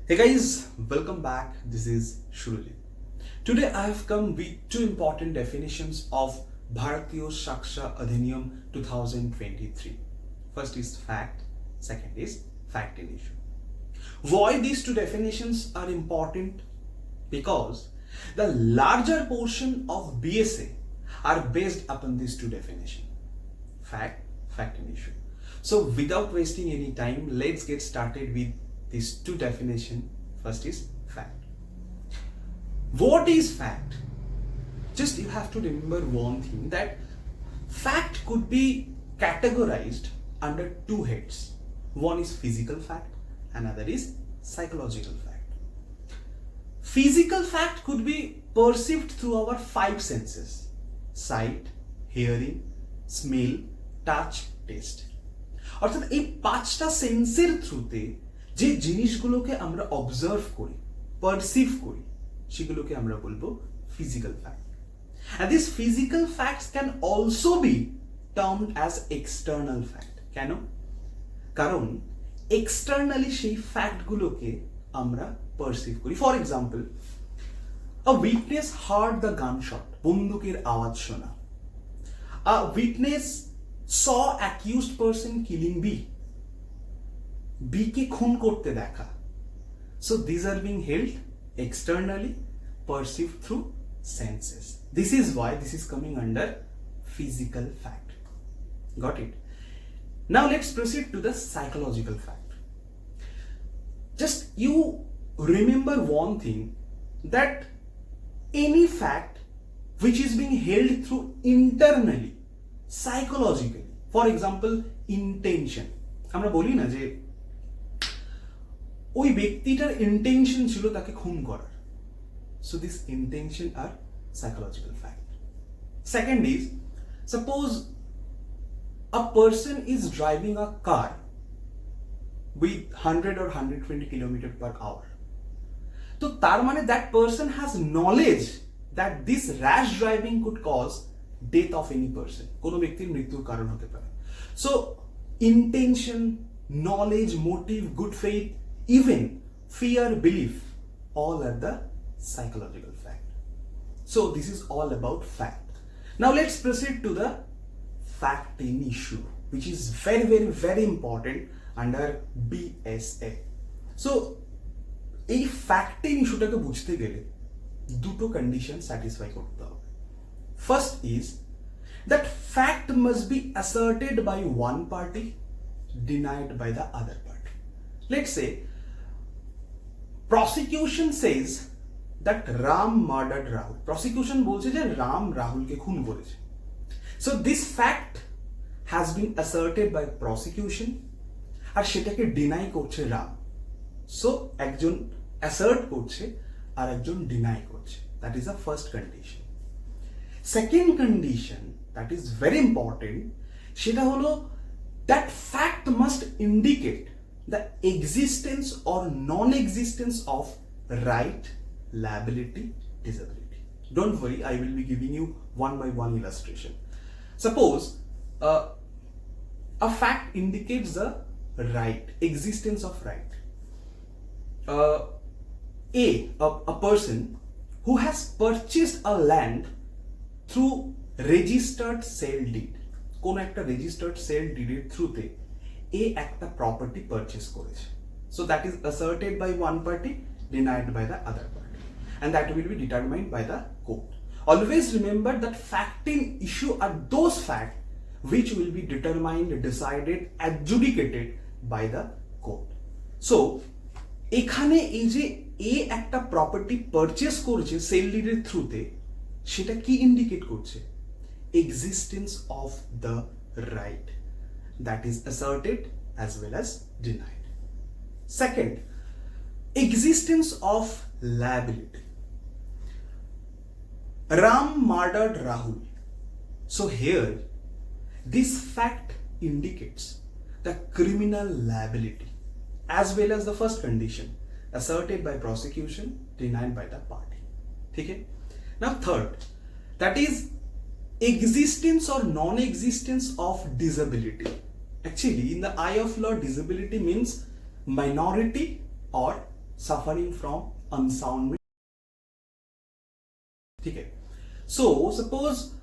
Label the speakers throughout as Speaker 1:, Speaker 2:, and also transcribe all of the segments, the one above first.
Speaker 1: Hey guys, welcome back. This is Shuruli. Today I have come with two important definitions of Bharatiya Sakshya Adhiniyam 2023. First is fact, second is fact in issue. Why these two definitions are important? Because the larger portion of BSA are based upon these two definitions. Fact, fact in issue. So without wasting any time, let's get started with these two definitions. First is fact. What is fact? Just you have to remember one thing, that fact could be categorized under two heads. One is physical fact, another is psychological fact. Physical fact could be perceived through our five senses: sight, hearing, smell, touch, taste. অর্থাৎ এই পাঁচটা সেন্সের থ্রুতে যে জিনিসগুলোকে আমরা observe করি, perceive করি, সেগুলোকে আমরা বলবো physical fact. And these physical facts can also be termed as external fact. কেন? কারণ এক্সটার্নালি সেই ফ্যাক্টগুলোকে আমরা পারসিভ করি। For example, a witness heard the gunshot, বন্দুকের আওয়াজ শোনা। A witness saw accused person killing B, B কে খুন করতে দেখা। So these are being held externally, perceived through senses. This is why this is coming under physical fact. Got it? Now let's proceed to the psychological fact. Just you remember one thing, that any fact which is being held through internally, psychologically, for example intention, আমরা বলি না যে ওই ব্যক্তিটার intention ছিল তাকে খুন করার। So this intention are psychological fact. Second is, suppose a person is driving a car with 100 or 120 kilometers per hour. তো তার মানে that person has knowledge that this rash driving could cause death of any person. কোনো ব্যক্তির মৃত্যুর কারণ হতে পারে। So intention, knowledge, motive, good faith, even fear, belief, all are the psychological fact. So this is all about fact. Now let's proceed to the fact in issue, which is very important under BSA. So এই fact in ইস্যুটাকে বুঝতে গেলে দুটো condition satisfy করতে হবে। First is that fact must be asserted by one party, denied by the other party. Let's say prosecution says that Ram murdered Rahul. Prosecution বলছে যে রাম রাহুলকে খুন করেছে। So this fact has been asserted by prosecution, আর সেটাকে deny করছে Ram. So একজন assert করছে আর একজন ডিনাই করছে। That is the first condition. Second condition that is very important, সেটা হলো that fact must indicate the existence or non-existence of right, liability, disability. Don't worry, I will be giving you one by one illustration. Suppose a fact indicates the right, existence of right. A person who has purchased a land through registered sale deed, কোন একটা registered sale deed এর থ্রুতে এ একটা property purchase করেছে। So that is asserted by one party, denied by the other party, and that will be determined by the court. Always remember that fact in issue are those facts which will be determined, decided, adjudicated by the court. So এখানে এই যে এ একটা property purchase করেছে sell ডিডের থ্রুতে, সেটা কি indicate করছে? Existence of the right, that is asserted as well as denied. Second, existence of liability. Ram murdered Rahul. So here, this fact indicates the criminal liability as well as the first condition, asserted by prosecution, denied by the party. Okay? Now third, that is existence or non-existence of disability. Actually, in the eye of law, disability means minority or suffering from unsound mind. Okay. So suppose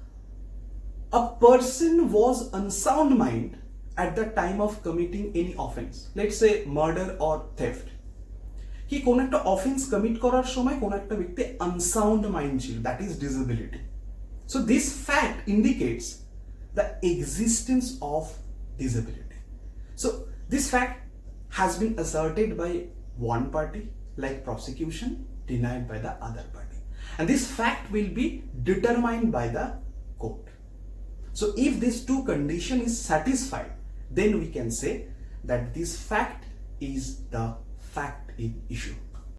Speaker 1: a person was unsound mind at the time of committing any offense, let's say murder or theft. কি কোন একটা offence commit করার সময় কোন একটা ব্যক্তি unsound mind ছিল, that is disability. So this fact indicates the existence of disability. So this fact has been asserted by one party, like prosecution, denied by the other party, and this fact will be determined by the court. So if this two condition is satisfied, then we can say that this fact is the fact in issue.